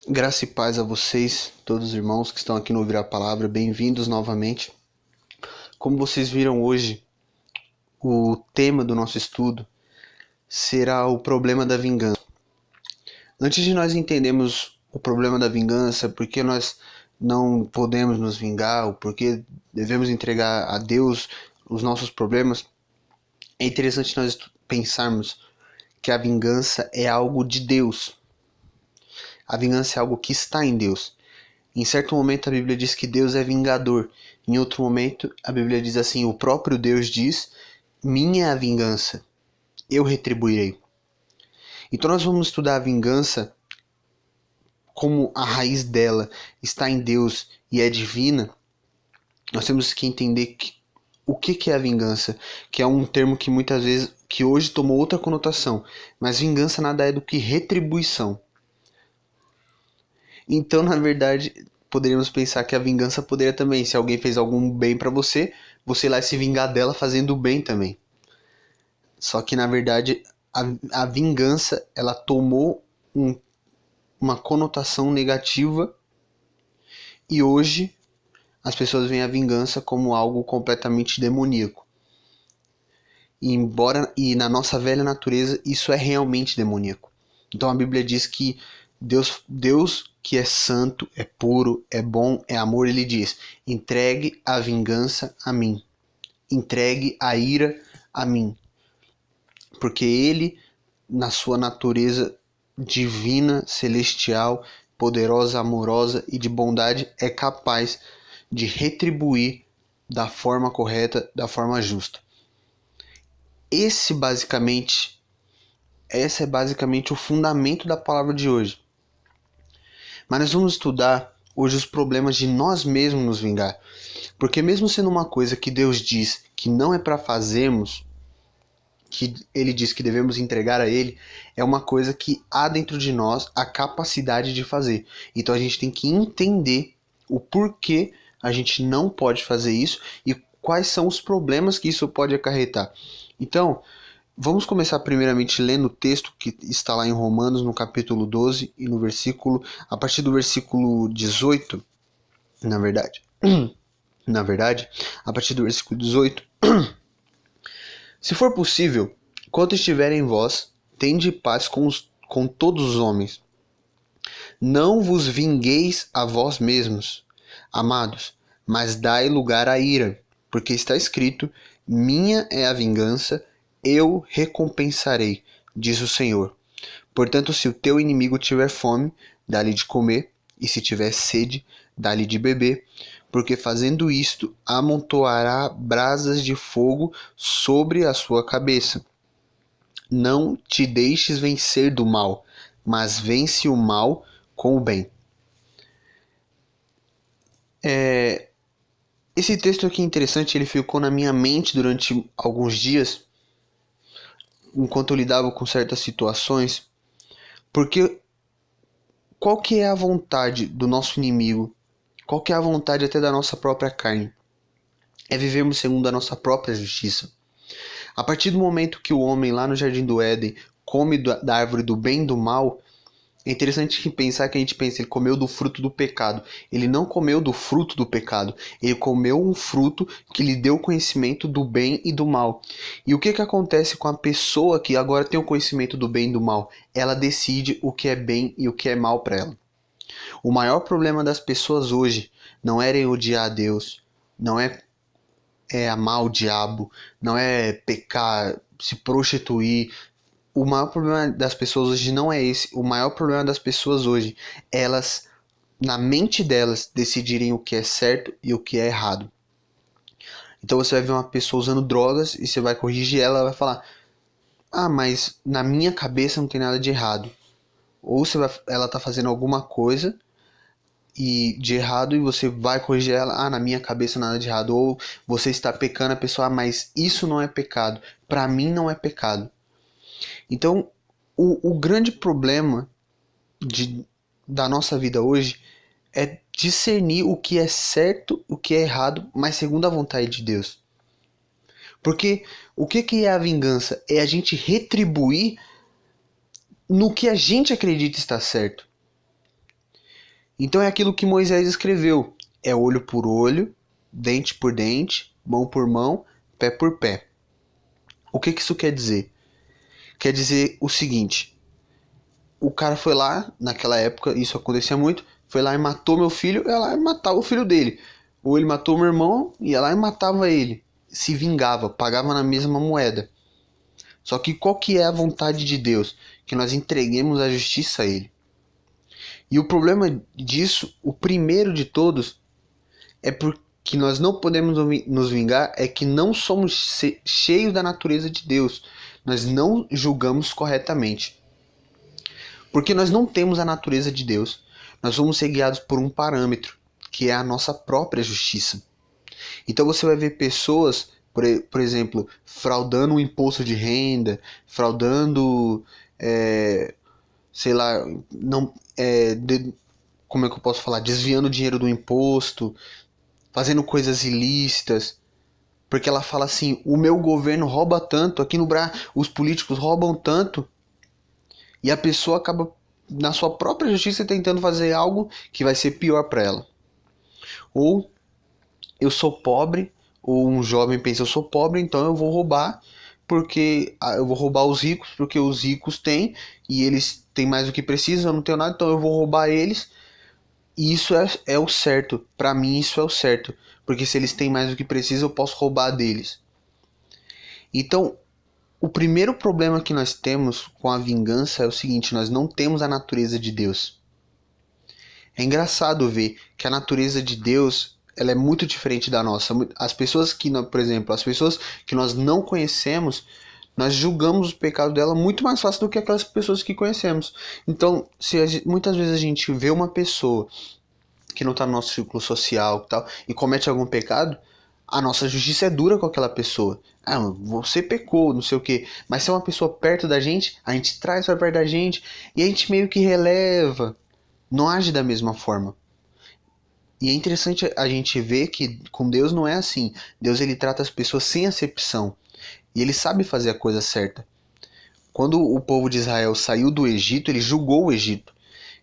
Graça e paz a vocês, todos os irmãos que estão aqui no Ouvir a Palavra, bem-vindos novamente. Como vocês viram hoje, o tema do nosso estudo será o problema da vingança. Antes de nós entendermos o problema da vingança, por que nós não podemos nos vingar, ou por que devemos entregar a Deus os nossos problemas, é interessante nós pensarmos que a vingança é algo de Deus. A vingança é algo que está em Deus. Em certo momento a Bíblia diz que Deus é vingador. Em outro momento a Bíblia diz assim, o próprio Deus diz, minha é a vingança, eu retribuirei. Então nós vamos estudar a vingança como a raiz dela está em Deus e é divina. Nós temos que entender o que é a vingança, que é um termo que muitas vezes, que hoje tomou outra conotação, mas vingança nada é do que retribuição. Então, na verdade, poderíamos pensar que a vingança poderia também, se alguém fez algum bem pra você, você ir lá e se vingar dela fazendo o bem também. Só que, na verdade, a vingança, ela tomou uma conotação negativa e hoje as pessoas veem a vingança como algo completamente demoníaco. E na nossa velha natureza isso é realmente demoníaco. Então a Bíblia diz que Deus que é santo, é puro, é bom, é amor, ele diz: entregue a vingança a mim, entregue a ira a mim, porque ele, na sua natureza divina, celestial, poderosa, amorosa e de bondade, é capaz de retribuir da forma correta, da forma justa. Esse é basicamente o fundamento da palavra de hoje. Mas nós vamos estudar hoje os problemas de nós mesmos nos vingar. Porque mesmo sendo uma coisa que Deus diz que não é para fazermos, que ele diz que devemos entregar a ele, é uma coisa que há dentro de nós a capacidade de fazer. Então a gente tem que entender o porquê a gente não pode fazer isso e quais são os problemas que isso pode acarretar. Então, vamos começar primeiramente lendo o texto que está lá em Romanos, no capítulo 12 e no versículo, a partir do versículo 18, na verdade, a partir do versículo 18. Se for possível, quanto estiver em vós, tende paz com todos os homens. Não vos vingueis a vós mesmos, amados, mas dai lugar à ira, porque está escrito, minha é a vingança, eu recompensarei, diz o Senhor. Portanto, se o teu inimigo tiver fome, dá-lhe de comer, e se tiver sede, dá-lhe de beber, porque fazendo isto, amontoará brasas de fogo sobre a sua cabeça. Não te deixes vencer do mal, mas vence o mal com o bem. Esse texto aqui é interessante, ele ficou na minha mente durante alguns dias, enquanto eu lidava com certas situações, porque qual que é a vontade do nosso inimigo? Qual que é a vontade até da nossa própria carne? É vivermos segundo a nossa própria justiça. A partir do momento que o homem lá no Jardim do Éden come da árvore do bem e do mal, é interessante pensar que a gente pensa, ele comeu do fruto do pecado. Ele não comeu do fruto do pecado. Ele comeu um fruto que lhe deu conhecimento do bem e do mal. E o que acontece com a pessoa que agora tem o conhecimento do bem e do mal? Ela decide o que é bem e o que é mal para ela. O maior problema das pessoas hoje não é odiar a Deus, não é amar o diabo, não é pecar, se prostituir. O maior problema das pessoas hoje não é esse. O maior problema das pessoas hoje é elas, na mente delas, decidirem o que é certo e o que é errado. Então você vai ver uma pessoa usando drogas e você vai corrigir ela, ela vai falar: ah, mas na minha cabeça não tem nada de errado. Ou ela tá fazendo alguma coisa e de errado e você vai corrigir ela: ah, na minha cabeça nada de errado. Ou você está pecando, a pessoa: ah, mas isso não é pecado. Para mim não é pecado. Então, o grande problema da nossa vida hoje é discernir o que é certo, o que é errado, mas segundo a vontade de Deus. Porque o que é a vingança? É a gente retribuir no que a gente acredita estar certo. Então é aquilo que Moisés escreveu: é olho por olho, dente por dente, mão por mão, pé por pé. O que isso quer dizer? Quer dizer o seguinte: o cara foi lá, naquela época isso acontecia muito, foi lá e matou meu filho, ia lá e matava o filho dele. Ou ele matou meu irmão, ia lá e matava ele. Se vingava, pagava na mesma moeda. Só que qual que é a vontade de Deus? Que nós entreguemos a justiça a ele. E o problema disso, o primeiro de todos, é porque nós não podemos nos vingar, é que não somos cheios da natureza de Deus. Nós não julgamos corretamente. Porque nós não temos a natureza de Deus. Nós vamos ser guiados por um parâmetro, que é a nossa própria justiça. Então você vai ver pessoas, por exemplo, fraudando o imposto de renda, fraudando, sei lá, não, como é que eu posso falar? Desviando o dinheiro do imposto, fazendo coisas ilícitas. Porque ela fala assim: o meu governo rouba tanto, aqui no Brasil os políticos roubam tanto, e a pessoa acaba na sua própria justiça tentando fazer algo que vai ser pior para ela. Ou eu sou pobre, ou um jovem pensa: eu sou pobre, então eu vou roubar, porque eu vou roubar os ricos, porque os ricos têm e eles têm mais do que precisam, eu não tenho nada, então eu vou roubar eles. E isso é o certo. Para mim isso é o certo, porque se eles têm mais do que precisam, eu posso roubar deles. Então, o primeiro problema que nós temos com a vingança é o seguinte: nós não temos a natureza de Deus. É engraçado ver que a natureza de Deus, ela é muito diferente da nossa. As pessoas que, por exemplo, as pessoas que nós não conhecemos, nós julgamos o pecado dela muito mais fácil do que aquelas pessoas que conhecemos. Então, muitas vezes a gente vê uma pessoa que não está no nosso círculo social e tal, e comete algum pecado, a nossa justiça é dura com aquela pessoa. Ah, você pecou, não sei o quê. Mas se é uma pessoa perto da gente, a gente traz para perto da gente e a gente meio que releva. Não age da mesma forma. E é interessante a gente ver que com Deus não é assim. Deus, ele trata as pessoas sem acepção. E ele sabe fazer a coisa certa. Quando o povo de Israel saiu do Egito, ele julgou o Egito.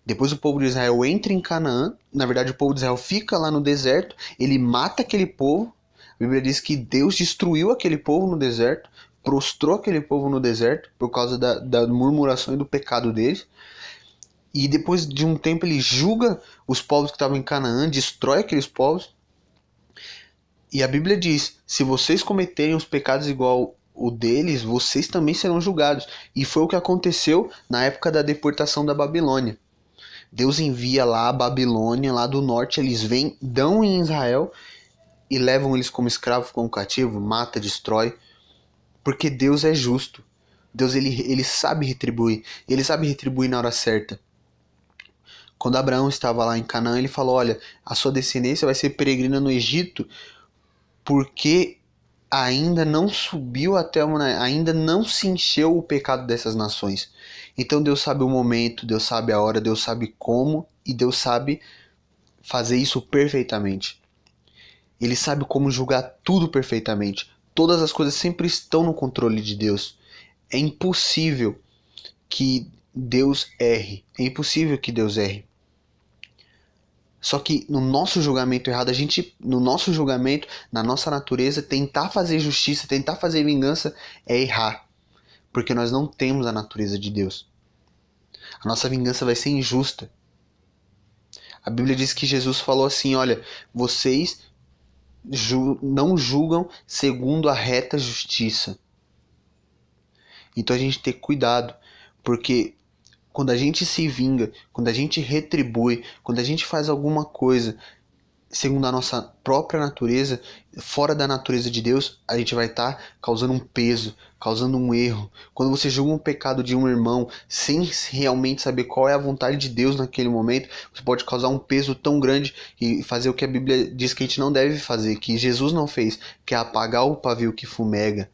Depois o povo de Israel entra em Canaã. Na verdade, o povo de Israel fica lá no deserto. Ele mata aquele povo. A Bíblia diz que Deus destruiu aquele povo no deserto. Prostrou aquele povo no deserto por causa da murmuração e do pecado deles. E depois de um tempo ele julga os povos que estavam em Canaã, destrói aqueles povos. E a Bíblia diz: se vocês cometerem os pecados igual o deles, vocês também serão julgados. E foi o que aconteceu na época da deportação da Babilônia. Deus envia lá a Babilônia, lá do norte, eles vêm, dão em Israel e levam eles como escravos, como cativo, mata, destrói. Porque Deus é justo. Deus ele sabe retribuir. Ele sabe retribuir na hora certa. Quando Abraão estava lá em Canaã, ele falou: olha, a sua descendência vai ser peregrina no Egito, porque ainda não subiu ainda não se encheu o pecado dessas nações. Então Deus sabe o momento, Deus sabe a hora, Deus sabe como, e Deus sabe fazer isso perfeitamente. Ele sabe como julgar tudo perfeitamente. Todas as coisas sempre estão no controle de Deus. É impossível que Deus erre. É impossível que Deus erre. Só que no nosso julgamento errado, no nosso julgamento, na nossa natureza, tentar fazer justiça, tentar fazer vingança é errar. Porque nós não temos a natureza de Deus. A nossa vingança vai ser injusta. A Bíblia diz que Jesus falou assim: olha, vocês não julgam segundo a reta justiça. Então a gente tem que ter cuidado, porque quando a gente se vinga, quando a gente retribui, quando a gente faz alguma coisa segundo a nossa própria natureza, fora da natureza de Deus, a gente vai estar causando um peso, causando um erro. Quando você julga um pecado de um irmão sem realmente saber qual é a vontade de Deus naquele momento, você pode causar um peso tão grande e fazer o que a Bíblia diz que a gente não deve fazer, que Jesus não fez, que é apagar o pavio que fumega,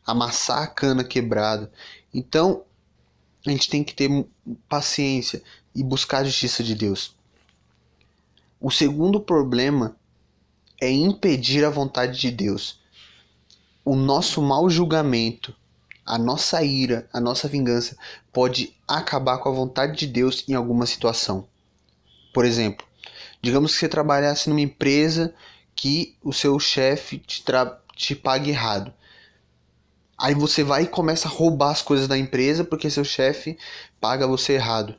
amassar a cana quebrada. Então, a gente tem que ter paciência e buscar a justiça de Deus. O segundo problema é impedir a vontade de Deus. O nosso mau julgamento, a nossa ira, a nossa vingança pode acabar com a vontade de Deus em alguma situação. Por exemplo, digamos que você trabalhasse numa empresa que o seu chefe te pague errado. Aí você vai e começa a roubar as coisas da empresa porque seu chefe paga você errado.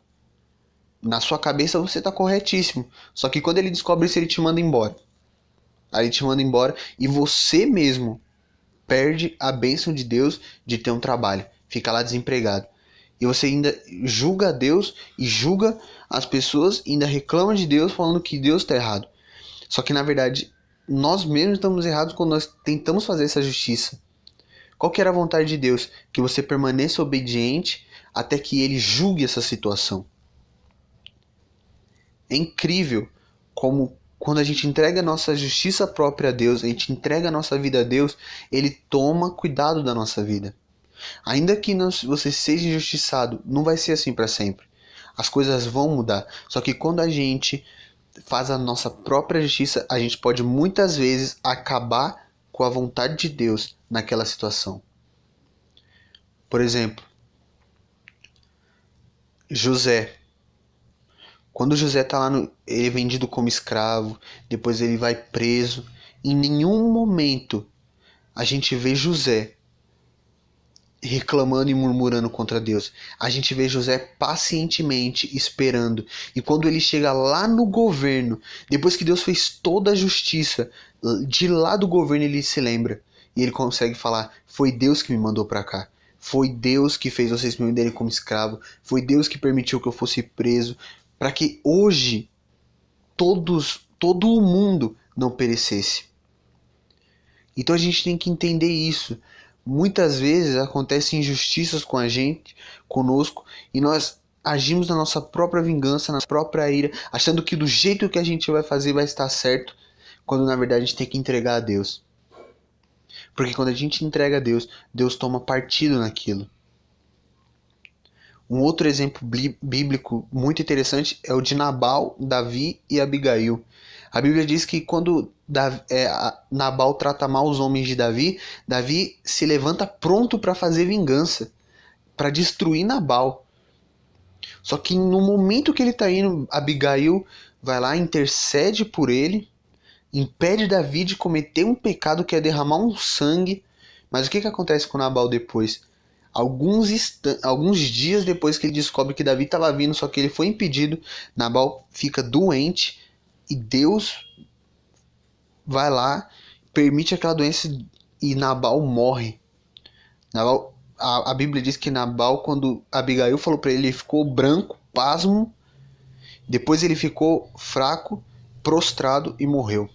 Na sua cabeça você tá corretíssimo. Só que quando ele descobre isso, ele te manda embora. Aí ele te manda embora e você mesmo perde a bênção de Deus de ter um trabalho. Fica lá desempregado. E você ainda julga Deus e julga as pessoas e ainda reclama de Deus falando que Deus está errado. Só que na verdade nós mesmos estamos errados quando nós tentamos fazer essa justiça. Qual que era a vontade de Deus? Que você permaneça obediente até que ele julgue essa situação. É incrível como quando a gente entrega a nossa justiça própria a Deus, a gente entrega a nossa vida a Deus, ele toma cuidado da nossa vida. Ainda que você seja injustiçado, não vai ser assim para sempre. As coisas vão mudar. Só que quando a gente faz a nossa própria justiça, a gente pode muitas vezes acabar com a vontade de Deus naquela situação. Por exemplo, José. Quando José está lá, ele é vendido como escravo, depois ele vai preso. Em nenhum momento a gente vê José reclamando e murmurando contra Deus. A gente vê José pacientemente esperando. E quando ele chega lá no governo, depois que Deus fez toda a justiça, de lá do governo ele se lembra. E ele consegue falar: foi Deus que me mandou para cá. Foi Deus que fez vocês me venderem como escravo. Foi Deus que permitiu que eu fosse preso. Para que hoje todo o mundo não perecesse. Então a gente tem que entender isso. Muitas vezes acontecem injustiças com a gente, conosco, e nós agimos na nossa própria vingança, na própria ira, achando que do jeito que a gente vai fazer vai estar certo, quando na verdade a gente tem que entregar a Deus. Porque quando a gente entrega a Deus, Deus toma partido naquilo. Um outro exemplo bíblico muito interessante é o de Nabal, Davi e Abigail. A Bíblia diz que quando Nabal trata mal os homens de Davi, Davi se levanta pronto para fazer vingança, para destruir Nabal. Só que no momento que ele está indo, Abigail vai lá, intercede por ele, impede Davi de cometer um pecado que é derramar um sangue. Mas o que acontece com Nabal depois? Alguns dias depois que ele descobre que Davi estava vindo, só que ele foi impedido, Nabal fica doente e Deus vai lá, permite aquela doença e Nabal morre. A Bíblia diz que Nabal, quando Abigail falou para ele, ele ficou branco, pasmo, depois ele ficou fraco, prostrado e morreu.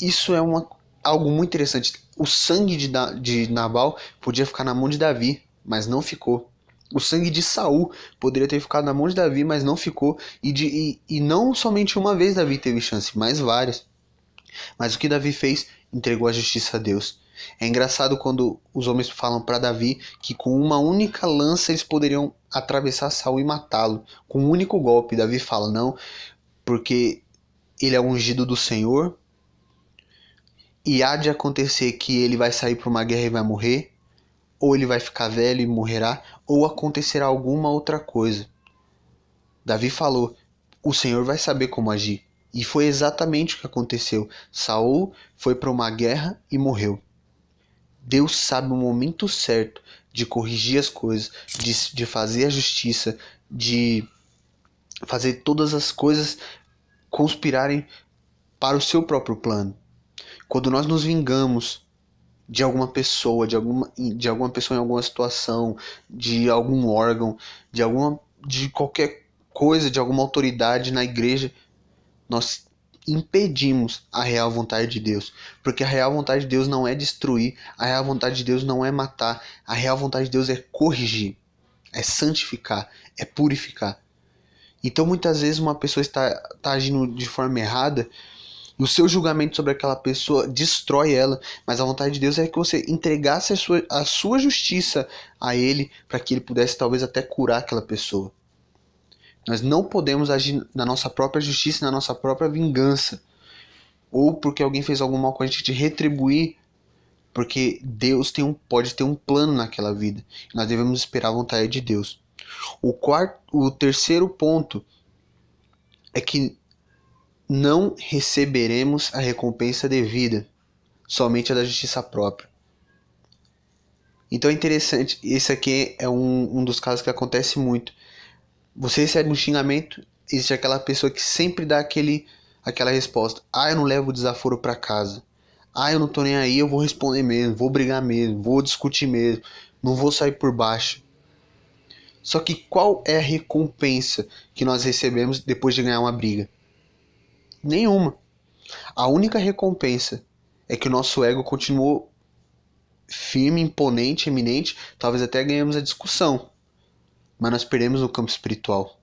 Isso é algo muito interessante. O sangue de Nabal podia ficar na mão de Davi, mas não ficou. O sangue de Saul poderia ter ficado na mão de Davi, mas não ficou. E não somente uma vez Davi teve chance, mas várias. Mas o que Davi fez? Entregou a justiça a Deus. É engraçado quando os homens falam para Davi que com uma única lança eles poderiam atravessar Saul e matá-lo. Com um único golpe. Davi fala: não, porque ele é ungido do Senhor. E há de acontecer que ele vai sair para uma guerra e vai morrer, ou ele vai ficar velho e morrerá, ou acontecerá alguma outra coisa. Davi falou: o Senhor vai saber como agir. E foi exatamente o que aconteceu. Saul foi para uma guerra e morreu. Deus sabe o momento certo de corrigir as coisas, de fazer a justiça, de fazer todas as coisas conspirarem para o seu próprio plano. Quando nós nos vingamos de alguma pessoa, de alguma pessoa em alguma situação, de algum órgão, de qualquer coisa, de alguma autoridade na igreja, nós impedimos a real vontade de Deus. Porque a real vontade de Deus não é destruir, a real vontade de Deus não é matar, a real vontade de Deus é corrigir, é santificar, é purificar. Então muitas vezes uma pessoa está agindo de forma errada, e o seu julgamento sobre aquela pessoa destrói ela, mas a vontade de Deus é que você entregasse a sua justiça a ele, para que ele pudesse talvez até curar aquela pessoa. Nós não podemos agir na nossa própria justiça, na nossa própria vingança, ou porque alguém fez algum mal com a gente, de retribuir, porque Deus pode ter um plano naquela vida. Nós devemos esperar a vontade de Deus. O terceiro ponto é que não receberemos a recompensa devida, somente a da justiça própria. Então é interessante, esse aqui é um dos casos que acontece muito. Você recebe um xingamento, existe aquela pessoa que sempre dá aquela resposta. Ah, eu não levo o desaforo para casa. Ah, eu não tô nem aí, eu vou responder mesmo, vou brigar mesmo, vou discutir mesmo, não vou sair por baixo. Só que qual é a recompensa que nós recebemos depois de ganhar uma briga? Nenhuma. A única recompensa é que o nosso ego continuou firme, imponente, eminente, talvez até ganhamos a discussão, mas nós perdemos no campo espiritual.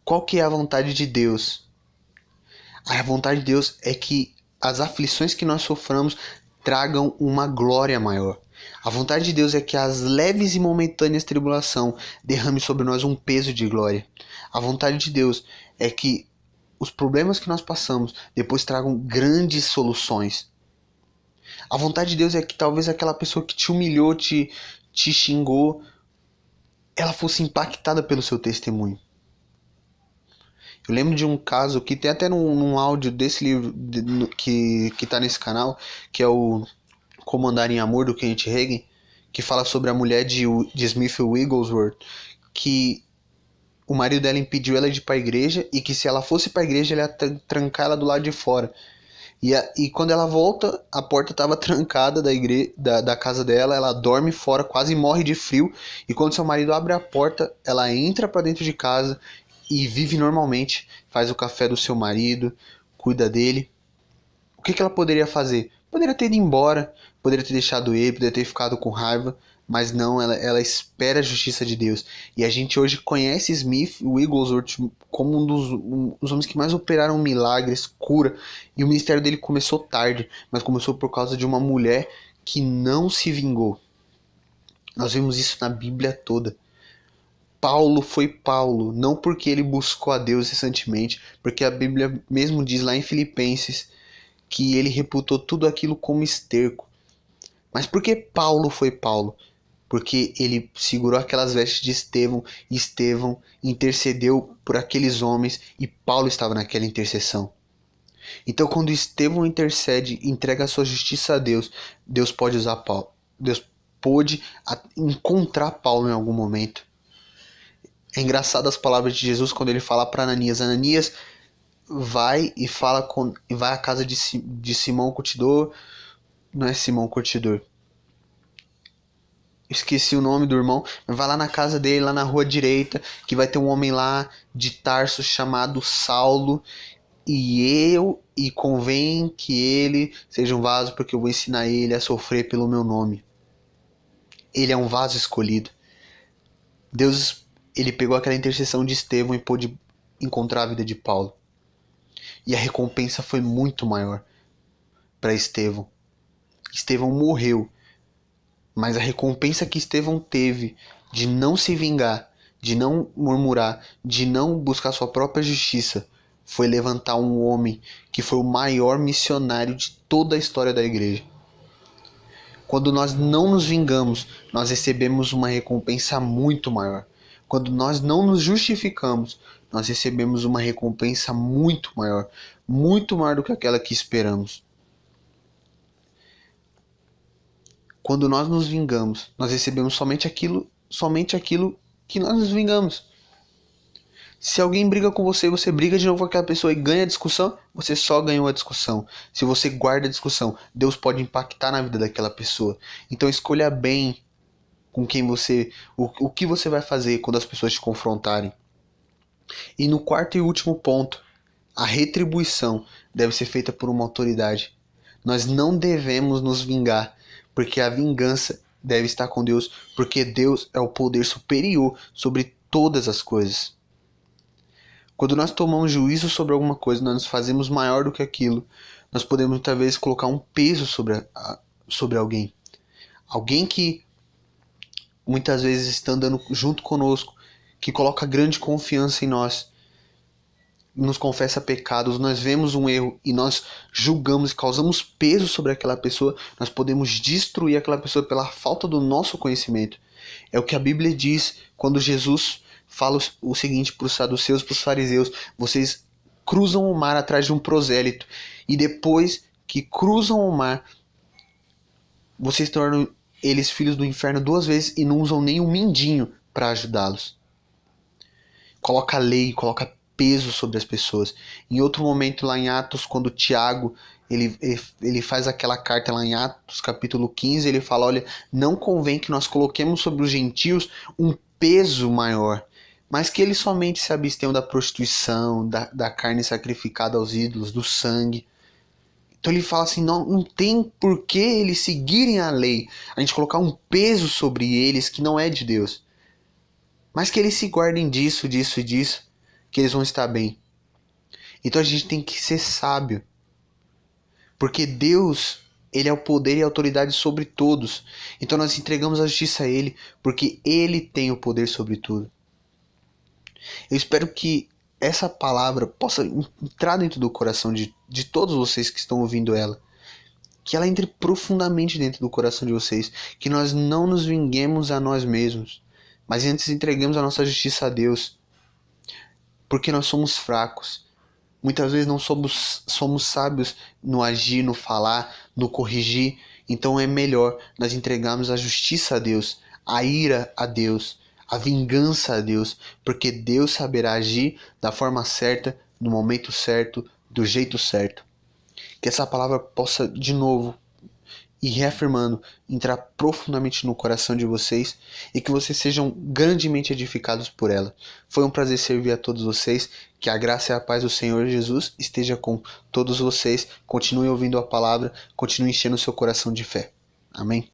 Qual que é a vontade de Deus? A vontade de Deus é que as aflições que nós soframos tragam uma glória maior. A vontade de Deus é que as leves e momentâneas tribulação derrame sobre nós um peso de glória. A vontade de Deus é que os problemas que nós passamos depois tragam grandes soluções. A vontade de Deus é que talvez aquela pessoa que te humilhou, te xingou, ela fosse impactada pelo seu testemunho. Eu lembro de um caso que tem até num áudio desse livro que tá nesse canal, que é o Como Andar em Amor, do Kenneth Hagin, que fala sobre a mulher de Smith Wigglesworth, que o marido dela impediu ela de ir para a igreja e que se ela fosse para a igreja ele ia trancar ela do lado de fora. E quando ela volta, a porta estava trancada da casa dela, ela dorme fora, quase morre de frio, e quando seu marido abre a porta, ela entra para dentro de casa e vive normalmente, faz o café do seu marido, cuida dele. O que ela poderia fazer? Poderia ter ido embora, poderia ter deixado ele, poderia ter ficado com raiva, mas não, ela espera a justiça de Deus. E a gente hoje conhece Smith Wigglesworth como um dos homens que mais operaram milagres, cura, e o ministério dele começou tarde, mas começou por causa de uma mulher que não se vingou. Nós vemos isso na Bíblia toda. Paulo foi Paulo, não porque ele buscou a Deus incessantemente, porque a Bíblia mesmo diz lá em Filipenses que ele reputou tudo aquilo como esterco. Mas por que Paulo foi Paulo? Porque ele segurou aquelas vestes de Estevão, e Estevão intercedeu por aqueles homens, e Paulo estava naquela intercessão. Então quando Estevão intercede, entrega a sua justiça a Deus, Deus pode usar Paulo. Deus pôde encontrar Paulo em algum momento. É engraçado as palavras de Jesus quando ele fala para Ananias: Ananias, vai e vai à casa de Simão Curtidor. Não é Simão Curtidor, esqueci o nome do irmão, mas vai lá na casa dele, lá na rua direita, que vai ter um homem lá de Tarso chamado Saulo, e convém que ele seja um vaso, porque eu vou ensinar ele a sofrer pelo meu nome. Ele é um vaso escolhido. Deus, ele pegou aquela intercessão de Estevão e pôde encontrar a vida de Paulo. E a recompensa foi muito maior para Estevão. Estevão morreu, mas a recompensa que Estevão teve de não se vingar, de não murmurar, de não buscar sua própria justiça, foi levantar um homem que foi o maior missionário de toda a história da igreja. Quando nós não nos vingamos, nós recebemos uma recompensa muito maior. Quando nós não nos justificamos, nós recebemos uma recompensa muito maior do que aquela que esperamos. Quando nós nos vingamos, nós recebemos somente aquilo que nós nos vingamos. Se alguém briga com você e você briga de novo com aquela pessoa e ganha a discussão, você só ganhou a discussão. Se você guarda a discussão, Deus pode impactar na vida daquela pessoa. Então escolha bem com quem o que você vai fazer quando as pessoas te confrontarem. E no quarto e último ponto, a retribuição deve ser feita por uma autoridade. Nós não devemos nos vingar, porque a vingança deve estar com Deus, porque Deus é o poder superior sobre todas as coisas. Quando nós tomamos juízo sobre alguma coisa, nós nos fazemos maior do que aquilo, nós podemos talvez colocar um peso sobre alguém. Alguém que muitas vezes está andando junto conosco, que coloca grande confiança em nós, nos confessa pecados, nós vemos um erro e nós julgamos e causamos peso sobre aquela pessoa, nós podemos destruir aquela pessoa pela falta do nosso conhecimento. É o que a Bíblia diz quando Jesus fala o seguinte para os saduceus, para os fariseus: vocês cruzam o mar atrás de um prosélito, e depois que cruzam o mar, vocês tornam eles filhos do inferno 2 vezes e não usam nem um mindinho para ajudá-los. Coloca lei, coloca peso sobre as pessoas. Em outro momento lá em Atos, quando Tiago ele faz aquela carta lá em Atos capítulo 15, ele fala: olha, não convém que nós coloquemos sobre os gentios um peso maior, mas que eles somente se abstenham da prostituição, da carne sacrificada aos ídolos, do sangue. Então ele fala assim: não tem por que eles seguirem a lei, a gente colocar um peso sobre eles que não é de Deus, mas que eles se guardem disso, disso e disso, que eles vão estar bem. Então a gente tem que ser sábio, porque Deus, ele é o poder e a autoridade sobre todos. Então nós entregamos a justiça a ele, porque ele tem o poder sobre tudo. Eu espero que essa palavra possa entrar dentro do coração de todos vocês que estão ouvindo ela. Que ela entre profundamente dentro do coração de vocês. Que nós não nos vinguemos a nós mesmos, mas antes entreguemos a nossa justiça a Deus. Porque nós somos fracos. Muitas vezes não somos sábios no agir, no falar, no corrigir. Então é melhor nós entregarmos a justiça a Deus, a ira a Deus, a vingança a Deus, porque Deus saberá agir da forma certa, no momento certo, do jeito certo. Que essa palavra possa, de novo, e reafirmando, entrar profundamente no coração de vocês e que vocês sejam grandemente edificados por ela. Foi um prazer servir a todos vocês. Que a graça e a paz do Senhor Jesus esteja com todos vocês. Continue ouvindo a palavra, continue enchendo o seu coração de fé. Amém?